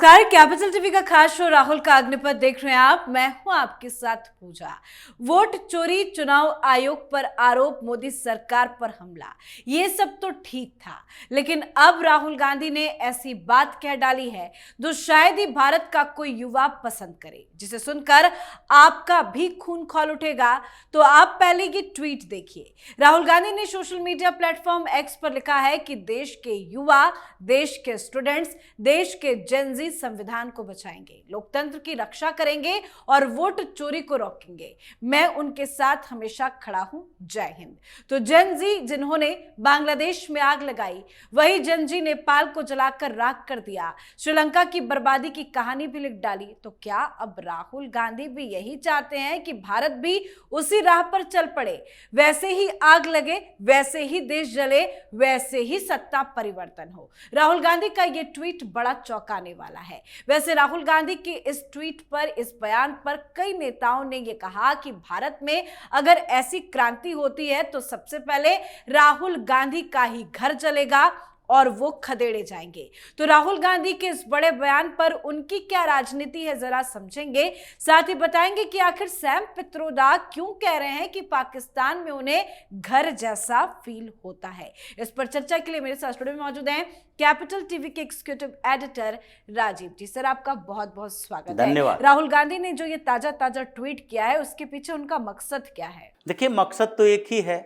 नमस्कार, capital TV का खास शो राहुल का अग्निपथ देख रहे हैं आप। मैं हूं आपके साथ पूजा। वोट चोरी, चुनाव आयोग पर आरोप, मोदी सरकार पर हमला, ये सब तो ठीक था, लेकिन अब राहुल गांधी ने ऐसी बात कह डाली है जो शायद ही भारत का कोई युवा पसंद करे, जिसे सुनकर आपका भी खून खौल उठेगा। तो आप पहले की ट्वीट देखिए। राहुल गांधी ने सोशल मीडिया प्लेटफॉर्म एक्स पर लिखा है कि देश के युवा, देश के स्टूडेंट्स, देश के जेनजी संविधान को बचाएंगे, लोकतंत्र की रक्षा करेंगे और वोट चोरी को रोकेंगे। मैं उनके साथ हमेशा खड़ा हूं। जय हिंद। तो जेनजी जिन्होंने बांग्लादेश में आग लगाई, वही जेनजी नेपाल को जलाकर राख कर दिया, श्रीलंका की बर्बादी की कहानी भी लिख डाली। तो क्या अब राहुल गांधी भी यही चाहते हैं कि भारत भी उसी राह पर चल पड़े, वैसे ही आग लगे, वैसे ही देश जले, वैसे ही सत्ता परिवर्तन हो? राहुल गांधी का यह ट्वीट बड़ा चौंकाने वाला है। वैसे राहुल गांधी के इस ट्वीट पर, इस बयान पर कई नेताओं ने यह कहा कि भारत में अगर ऐसी क्रांति होती है तो सबसे पहले राहुल गांधी का ही घर जलेगा और वो खदेड़े जाएंगे। तो राहुल गांधी के इस बड़े बयान पर उनकी क्या राजनीति है, जरा समझेंगे। साथ ही बताएंगे कि आखिर सैम पित्रोदा क्यों कह रहे हैं कि पाकिस्तान में उन्हें घर जैसा फील होता है। इस पर चर्चा के लिए मेरे साथ स्टूडियो में मौजूद हैं कैपिटल टीवी के एग्जीक्यूटिव एडिटर राजीव जी। सर, आपका बहुत बहुत स्वागत है। राहुल गांधी ने जो ये ताजा ट्वीट किया है, उसके पीछे उनका मकसद क्या है? देखिए, मकसद तो एक ही है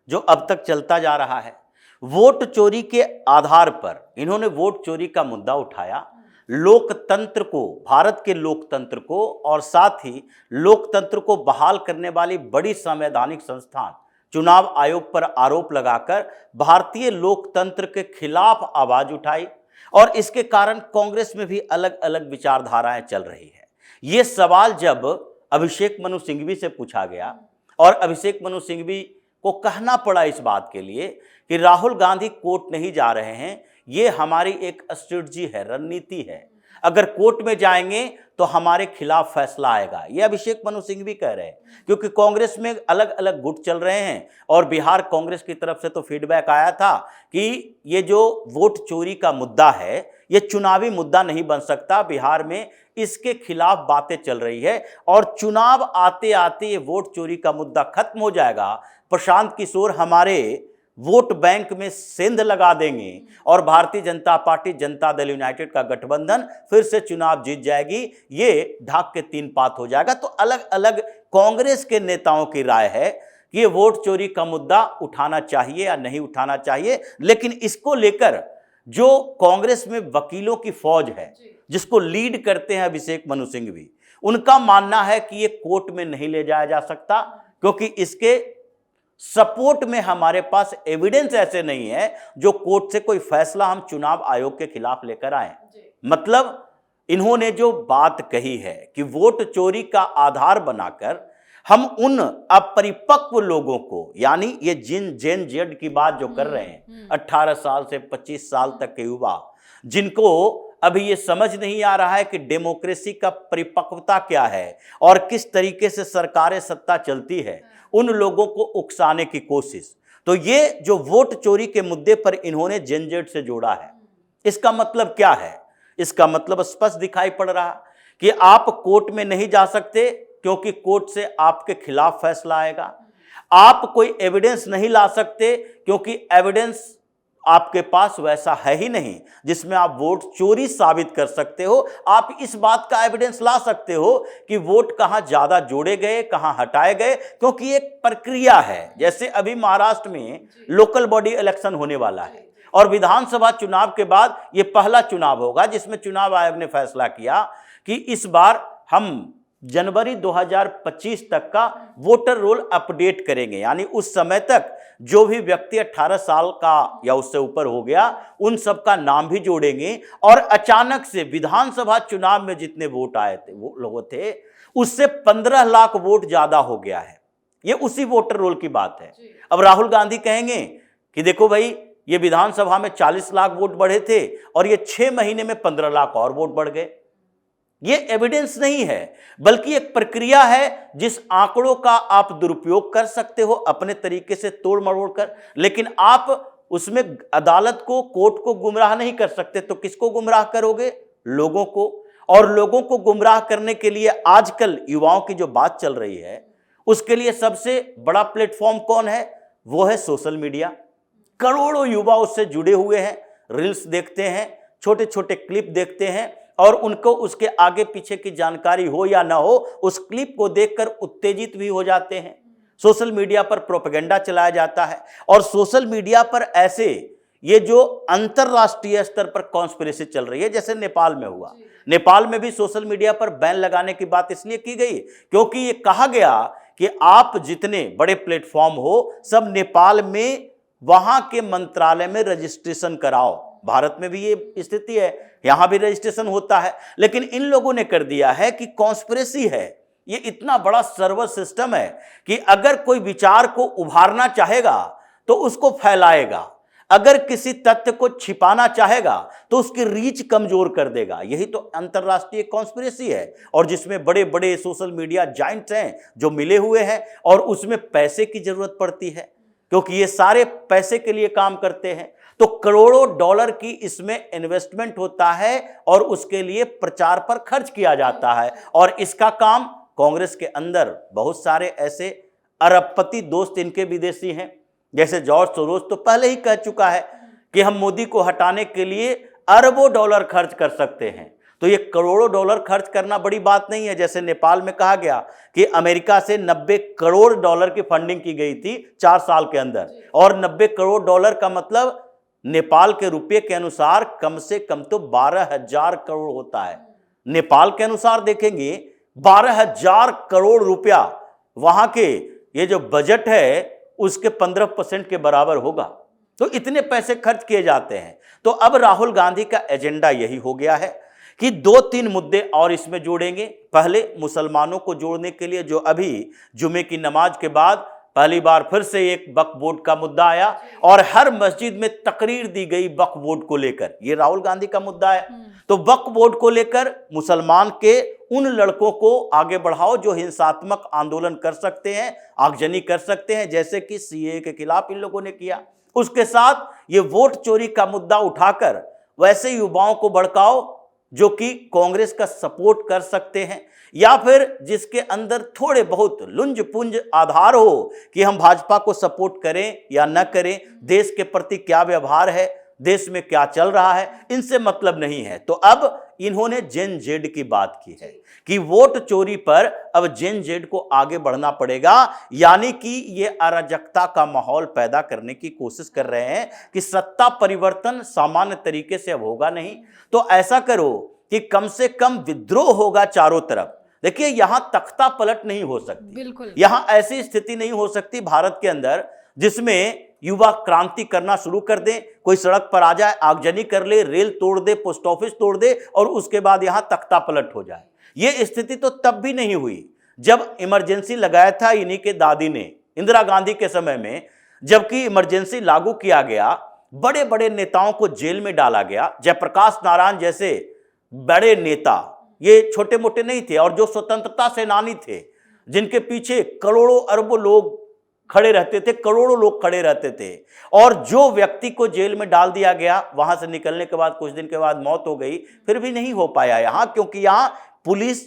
जो अब तक चलता जा रहा है। वोट चोरी के आधार पर इन्होंने वोट चोरी का मुद्दा उठाया, लोकतंत्र को, भारत के लोकतंत्र को और साथ ही लोकतंत्र को बहाल करने वाली बड़ी संवैधानिक संस्थान चुनाव आयोग पर आरोप लगाकर भारतीय लोकतंत्र के खिलाफ आवाज उठाई और इसके कारण कांग्रेस में भी अलग अलग विचारधाराएं चल रही है। ये सवाल जब अभिषेक मनु सिंघवी से पूछा गया और अभिषेक मनु सिंघवी को कहना पड़ा इस बात के लिए कि राहुल गांधी कोर्ट नहीं जा रहे हैं, ये हमारी एक स्ट्रेटजी है, रणनीति है, अगर कोर्ट में जाएंगे तो हमारे खिलाफ फैसला आएगा। ये अभिषेक मनु सिंघवी कह रहे हैं, क्योंकि कांग्रेस में अलग अलग गुट चल रहे हैं और बिहार कांग्रेस की तरफ से तो फीडबैक आया था कि ये जो वोट चोरी का मुद्दा है ये चुनावी मुद्दा नहीं बन सकता, बिहार में इसके खिलाफ बातें चल रही है और चुनाव आते आते ये वोट चोरी का मुद्दा खत्म हो जाएगा। प्रशांत किशोर हमारे वोट बैंक में सेंध लगा देंगे और भारतीय जनता पार्टी, जनता दल यूनाइटेड का गठबंधन फिर से चुनाव जीत जाएगी। ये ढाक के तीन पात हो जाएगा। तो अलग अलग कांग्रेस के नेताओं की राय है कि ये वोट चोरी का मुद्दा उठाना चाहिए या नहीं उठाना चाहिए, लेकिन इसको लेकर जो कांग्रेस में वकीलों की फौज है जिसको लीड करते हैं अभिषेक मनु सिंघवी, उनका मानना है कि ये कोर्ट में नहीं ले जाया जा सकता, क्योंकि इसके सपोर्ट में हमारे पास एविडेंस ऐसे नहीं है जो कोर्ट से कोई फैसला हम चुनाव आयोग के खिलाफ लेकर आए। मतलब इन्होंने जो बात कही है कि वोट चोरी का आधार बनाकर हम उन अपरिपक्व लोगों को, यानी ये जेन जेड की बात जो कर रहे हैं, 18 साल से 25 साल तक के युवा, जिनको अभी ये समझ नहीं आ रहा है कि डेमोक्रेसी का परिपक्वता क्या है और किस तरीके से सरकारें सत्ता चलती है, उन लोगों को उकसाने की कोशिश। तो ये जो वोट चोरी के मुद्दे पर इन्होंने जेन जेड से जोड़ा है, इसका मतलब क्या है? इसका मतलब स्पष्ट दिखाई पड़ रहा कि आप कोर्ट में नहीं जा सकते क्योंकि कोर्ट से आपके खिलाफ फैसला आएगा। आप कोई एविडेंस नहीं ला सकते क्योंकि एविडेंस आपके पास वैसा है ही नहीं जिसमें आप वोट चोरी साबित कर सकते हो। आप इस बात का एविडेंस ला सकते हो कि वोट कहां ज्यादा जोड़े गए, कहां हटाए गए, क्योंकि एक प्रक्रिया है। जैसे अभी महाराष्ट्र में लोकल बॉडी इलेक्शन होने वाला है और विधानसभा चुनाव के बाद ये पहला चुनाव होगा जिसमें चुनाव आयोग ने फैसला किया कि इस बार हम जनवरी 2025 तक का वोटर रोल अपडेट करेंगे, यानी उस समय तक जो भी व्यक्ति 18 साल का या उससे ऊपर हो गया उन सब का नाम भी जोड़ेंगे। और अचानक से विधानसभा चुनाव में जितने वोट आए थे, वो लोग थे, उससे 15 लाख वोट ज्यादा हो गया है। ये उसी वोटर रोल की बात है। अब राहुल गांधी कहेंगे कि देखो भाई, ये विधानसभा में 40 लाख वोट बढ़े थे और ये 6 महीने में 15 लाख और वोट बढ़ गए। ये एविडेंस नहीं है, बल्कि एक प्रक्रिया है जिस आंकड़ों का आप दुरुपयोग कर सकते हो अपने तरीके से तोड़ मरोड़ कर, लेकिन आप उसमें अदालत को, कोर्ट को गुमराह नहीं कर सकते। तो किसको गुमराह करोगे? लोगों को, और लोगों को गुमराह करने के लिए आजकल युवाओं की जो बात चल रही है उसके लिए सबसे बड़ा प्लेटफॉर्म कौन है? वो है सोशल मीडिया। करोड़ों युवा उससे जुड़े हुए हैं, रील्स देखते हैं, छोटे छोटे क्लिप देखते हैं और उनको उसके आगे पीछे की जानकारी हो या ना हो उस क्लिप को देखकर उत्तेजित भी हो जाते हैं। सोशल मीडिया पर प्रोपेगेंडा चलाया जाता है और सोशल मीडिया पर ऐसे ये जो अंतरराष्ट्रीय स्तर पर कॉन्स्पिरेसी चल रही है, जैसे नेपाल में हुआ, नेपाल में भी सोशल मीडिया पर बैन लगाने की बात इसलिए की गई क्योंकि ये कहा गया कि आप जितने बड़े प्लेटफॉर्म हो सब नेपाल में वहां के मंत्रालय में रजिस्ट्रेशन कराओ। भारत में भी ये स्थिति है, यहां भी रजिस्ट्रेशन होता है, लेकिन इन लोगों ने कर दिया है कि कॉन्स्पिरेसी है। ये इतना बड़ा सर्वर सिस्टम है कि अगर कोई विचार को उभारना चाहेगा तो उसको फैलाएगा, अगर किसी तथ्य को छिपाना चाहेगा तो उसकी रीच कमजोर कर देगा। यही तो अंतरराष्ट्रीय कॉन्स्पिरेसी है और जिसमें बड़े बड़े सोशल मीडिया जाइंट्स हैं जो मिले हुए हैं और उसमें पैसे की जरूरत पड़ती है क्योंकि ये सारे पैसे के लिए काम करते हैं। तो करोड़ों डॉलर की इसमें इन्वेस्टमेंट होता है और उसके लिए प्रचार पर खर्च किया जाता है और इसका काम कांग्रेस के अंदर बहुत सारे ऐसे अरबपति दोस्त इनके विदेशी हैं, जैसे जॉर्ज सोरोस तो पहले ही कह चुका है कि हम मोदी को हटाने के लिए अरबों डॉलर खर्च कर सकते हैं। तो ये करोड़ों डॉलर खर्च करना बड़ी बात नहीं है। जैसे नेपाल में कहा गया कि अमेरिका से 90 करोड़ डॉलर की फंडिंग की गई थी 4 साल के अंदर, और 90 करोड़ डॉलर का मतलब नेपाल के रुपये के अनुसार कम से कम तो 12,000 करोड़ होता है। नेपाल के अनुसार देखेंगे 12,000 करोड़ रुपया वहां के ये जो बजट है उसके 15% के बराबर होगा। तो इतने पैसे खर्च किए जाते हैं। तो अब राहुल गांधी का एजेंडा यही हो गया है कि 2-3 मुद्दे और इसमें जोड़ेंगे। पहले मुसलमानों को जोड़ने के लिए जो अभी जुमे की नमाज के बाद पहली बार फिर से एक वक्फ बोर्ड का मुद्दा आया और हर मस्जिद में तकरीर दी गई वक्फ बोर्ड को लेकर, ये राहुल गांधी का मुद्दा है। तो वक्फ बोर्ड को लेकर मुसलमान के उन लड़कों को आगे बढ़ाओ जो हिंसात्मक आंदोलन कर सकते हैं, आगजनी कर सकते हैं, जैसे कि सीएए के खिलाफ इन लोगों ने किया। उसके साथ ये वोट चोरी का मुद्दा उठाकर वैसे युवाओं को भड़काओ जो कि कांग्रेस का सपोर्ट कर सकते हैं या फिर जिसके अंदर थोड़े बहुत लुंज पुंज आधार हो कि हम भाजपा को सपोर्ट करें या न करें, देश के प्रति क्या व्यवहार है, देश में क्या चल रहा है, इनसे मतलब नहीं है। तो अब इन्होंने जेन जेड की बात की है कि वोट चोरी पर अब जेन जेड को आगे बढ़ना पड़ेगा, यानी कि ये अराजकता का माहौल पैदा करने की कोशिश कर रहे हैं कि सत्ता परिवर्तन सामान्य तरीके से अब होगा नहीं, तो ऐसा करो कि कम से कम विद्रोह होगा चारों तरफ। देखिए यहां तख्ता पलट नहीं हो सकती, बिल्कुल यहां ऐसी स्थिति नहीं हो सकती भारत के अंदर जिसमें युवा क्रांति करना शुरू कर दे, कोई सड़क पर आ जाए, आगजनी कर ले, रेल तोड़ दे, पोस्ट ऑफिस तोड़ दे और उसके बाद यहां तख्ता पलट हो जाए। यह स्थिति तो तब भी नहीं हुई जब इमरजेंसी लगाया था इन्हीं के दादी ने इंदिरा गांधी के समय में, जबकि इमरजेंसी लागू किया गया, बड़े बड़े नेताओं को जेल में डाला गया। जयप्रकाश नारायण जैसे बड़े नेता, ये छोटे मोटे नहीं थे, और जो स्वतंत्रता सेनानी थे जिनके पीछे करोड़ों अरबों लोग खड़े रहते थे, करोड़ों लोग खड़े रहते थे, और जो व्यक्ति को जेल में डाल दिया गया, वहां से निकलने के बाद कुछ दिन के बाद मौत हो गई, फिर भी नहीं हो पाया यहां, क्योंकि यहां पुलिस,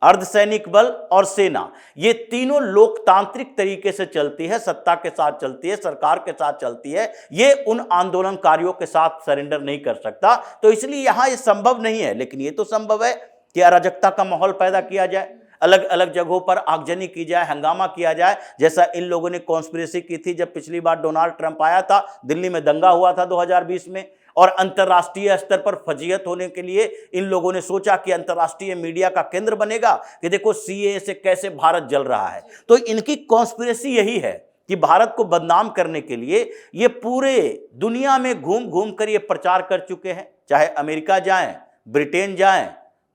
अर्धसैनिक बल और सेना, ये तीनों लोकतांत्रिक तरीके से चलती है, सत्ता के साथ चलती है, सरकार के साथ चलती है। ये उन आंदोलनकारियों के साथ सरेंडर नहीं कर सकता, तो इसलिए यहां ये संभव नहीं है। लेकिन ये तो संभव है कि अराजकता का माहौल पैदा किया जाए, अलग अलग जगहों पर आगजनी की जाए, हंगामा किया जाए, जैसा इन लोगों ने कॉन्स्पिरेसी की थी जब पिछली बार डोनाल्ड ट्रंप आया था, दिल्ली में दंगा हुआ था 2020 में, और अंतर्राष्ट्रीय स्तर पर फजीयत होने के लिए इन लोगों ने सोचा कि अंतर्राष्ट्रीय मीडिया का केंद्र बनेगा कि देखो सीएए से कैसे भारत जल रहा है। तो इनकी कॉन्स्पिरेसी यही है कि भारत को बदनाम करने के लिए ये पूरे दुनिया में घूम घूम कर ये प्रचार कर चुके हैं, चाहे अमेरिका जाएं, ब्रिटेन जाएं,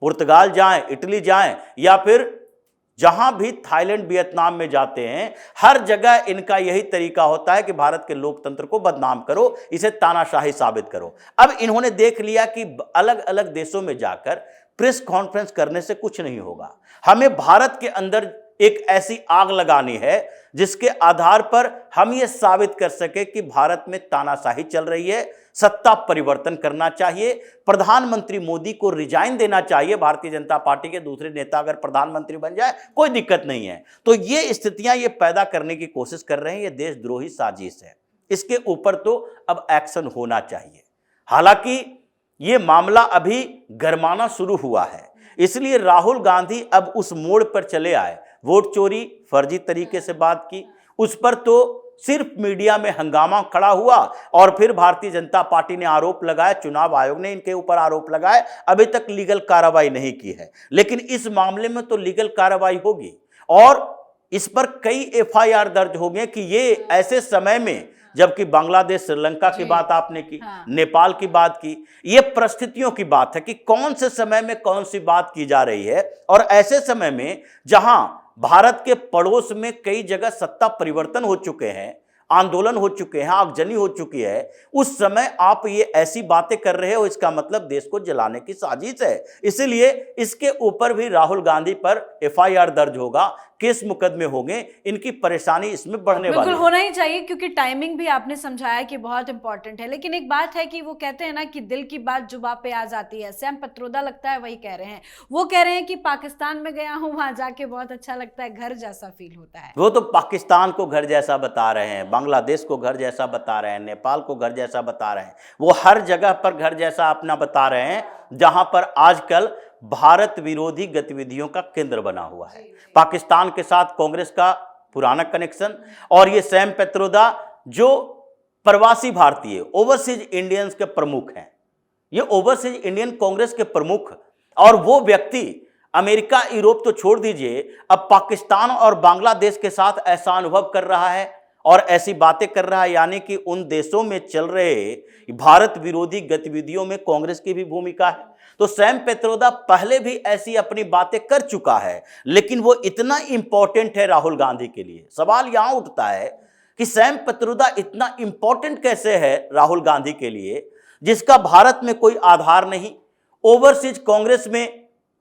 पुर्तगाल जाएं, इटली जाएं, या फिर जहां भी थाईलैंड, वियतनाम में जाते हैं, हर जगह इनका यही तरीका होता है कि भारत के लोकतंत्र को बदनाम करो, इसे तानाशाही साबित करो। अब इन्होंने देख लिया कि अलग अलग देशों में जाकर प्रेस कॉन्फ्रेंस करने से कुछ नहीं होगा, हमें भारत के अंदर एक ऐसी आग लगानी है जिसके आधार पर हम ये साबित कर सके कि भारत में तानाशाही चल रही है, सत्ता परिवर्तन करना चाहिए, प्रधानमंत्री मोदी को रिजाइन देना चाहिए। भारतीय जनता पार्टी के दूसरे नेता अगर प्रधानमंत्री बन जाए कोई दिक्कत नहीं है। तो ये स्थितियां ये पैदा करने की कोशिश कर रहे हैं, ये देशद्रोही साजिश है। इसके ऊपर तो अब एक्शन होना चाहिए। हालांकि ये मामला अभी गरमाना शुरू हुआ है, इसलिए राहुल गांधी अब उस मोड़ पर चले आए। वोट चोरी, फर्जी तरीके से बात की, उस पर तो सिर्फ मीडिया में हंगामा खड़ा हुआ और फिर भारतीय जनता पार्टी ने आरोप लगाया, चुनाव आयोग ने इनके ऊपर आरोप लगाए। अभी तक लीगल कार्रवाई नहीं की है, लेकिन इस मामले में तो लीगल कार्रवाई होगी और इस पर कई एफआईआर दर्ज हो गए कि ये ऐसे समय में, जबकि बांग्लादेश, श्रीलंका की बात आपने की, नेपाल की बात की, ये परिस्थितियों की बात है कि कौन से समय में कौन सी बात की जा रही है। और ऐसे समय में जहां भारत के पड़ोस में कई जगह सत्ता परिवर्तन हो चुके हैं, आंदोलन हो चुके हैं, आगजनी हो चुकी है, उस समय आप ये ऐसी बातें कर रहे हो, इसका मतलब देश को जलाने की साजिश है। इसीलिए इसके ऊपर भी राहुल गांधी पर एफआईआर दर्ज होगा, केस मुकदमे होंगे, इनकी परेशानी इसमें बढ़ने वाली है। होना ही चाहिए, क्योंकि टाइमिंग भी आपने समझाया कि बहुत इंपॉर्टेंट है। लेकिन एक बात है कि वो कहते हैं ना कि दिल की बात जुबां पे आ जाती है। सैम पित्रोदा लगता है वही कह रहे हैं। वो कह रहे हैं कि पाकिस्तान में गया हूं, वहां जाके बहुत अच्छा लगता है, घर जैसा फील होता है। वो तो पाकिस्तान को घर जैसा बता रहे हैं, बांग्लादेश को घर जैसा बता रहे हैं, नेपाल को घर जैसा बता रहे हैं। वो हर जगह पर घर जैसा अपना बता रहे हैं जहां पर आजकल भारत विरोधी गतिविधियों का केंद्र बना हुआ है। पाकिस्तान के साथ कांग्रेस का पुराना कनेक्शन, और ये सैम पित्रोदा जो प्रवासी भारतीय ओवरसीज इंडियंस के प्रमुख हैं, ये ओवरसीज इंडियन कांग्रेस के प्रमुख, और वो व्यक्ति अमेरिका, यूरोप तो छोड़ दीजिए, अब पाकिस्तान और बांग्लादेश के साथ ऐसा अनुभव कर रहा है और ऐसी बातें कर रहा है, यानी कि उन देशों में चल रहे भारत विरोधी गतिविधियों में कांग्रेस की भी भूमिका है। तो सैम पित्रोदा पहले भी ऐसी अपनी बातें कर चुका है, लेकिन वो इतना इंपॉर्टेंट है राहुल गांधी के लिए। सवाल यहां उठता है कि सैम पित्रोदा इतना इंपॉर्टेंट कैसे है राहुल गांधी के लिए, जिसका भारत में कोई आधार नहीं, ओवरसीज कांग्रेस में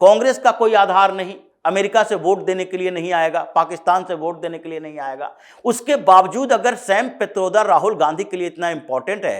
कांग्रेस का कोई आधार नहीं, अमेरिका से वोट देने के लिए नहीं आएगा, पाकिस्तान से वोट देने के लिए नहीं आएगा। उसके बावजूद अगर सैम पित्रोदा राहुल गांधी के लिए इतना इंपॉर्टेंट है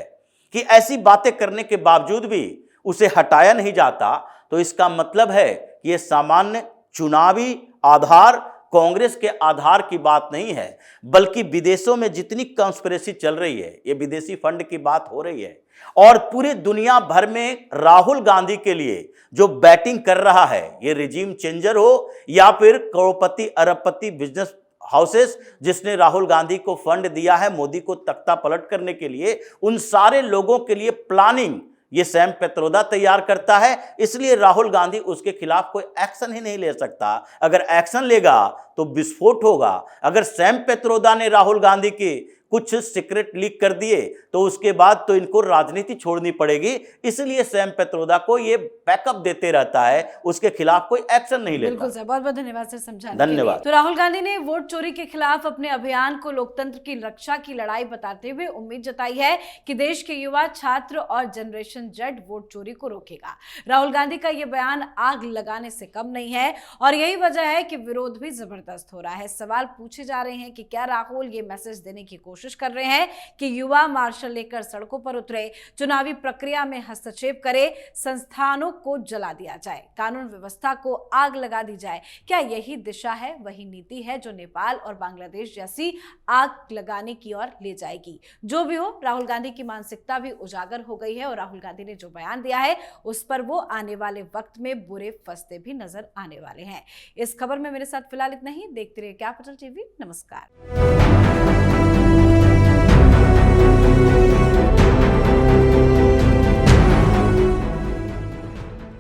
कि ऐसी बातें करने के बावजूद भी उसे हटाया नहीं जाता, तो इसका मतलब है कि यह सामान्य चुनावी आधार, कांग्रेस के आधार की बात नहीं है, बल्कि विदेशों में जितनी कॉन्स्पिरेसी चल रही है, ये विदेशी फंड की बात हो रही है, और पूरी दुनिया भर में राहुल गांधी के लिए जो बैटिंग कर रहा है, ये रिजीम चेंजर हो या फिर करोड़पति अरबपति बिजनेस हाउसेस जिसने राहुल गांधी को फंड दिया है मोदी को तख्ता पलट करने के लिए, उन सारे लोगों के लिए प्लानिंग ये सैम पित्रोदा तैयार करता है। इसलिए राहुल गांधी उसके खिलाफ कोई एक्शन ही नहीं ले सकता। अगर एक्शन लेगा तो विस्फोट होगा। अगर सैम पित्रोदा ने राहुल गांधी की कुछ सीक्रेट लीक कर दिए तो उसके बाद तो इनको राजनीति छोड़नी पड़ेगी। इसलिए सैम पित्रोदा को ये बैकअप देते रहता है, उसके खिलाफ कोई एक्शन नहीं लेता। बिल्कुल सर, बहुत बहुत धन्यवाद सर समझाने धन्यवाद। तो राहुल गांधी ने वोट चोरी के खिलाफ अपने अभियान को लोकतंत्र की रक्षा की लड़ाई बताते हुए उम्मीद जताई है कि देश के युवा, छात्र और जनरेशन जेड वोट चोरी को रोकेगा। राहुल गांधी का यह बयान आग लगाने से कम नहीं है और यही वजह है कि विरोध भी जबरदस्त हो रहा है। सवाल पूछे जा रहे हैं कि क्या राहुल ये मैसेज देने की कोशिश कर रहे हैं कि युवा मार्शल लेकर सड़कों पर उतरे, चुनावी प्रक्रिया में हस्तक्षेप करे, संस्थानों को जला दिया जाए, कानून व्यवस्था को आग लगा दी जाए। क्या यही दिशा है, वही नीति है जो नेपाल और बांग्लादेश जैसी आग लगाने की ओर ले जाएगी? जो भी हो, राहुल गांधी की मानसिकता भी उजागर हो गई है और राहुल गांधी ने जो बयान दिया है उस पर वो आने वाले वक्त में बुरे फंसते भी नजर आने वाले हैं। इस खबर में मेरे साथ फिलहाल इतना ही। देखते रहिए कैपिटल टीवी। नमस्कार।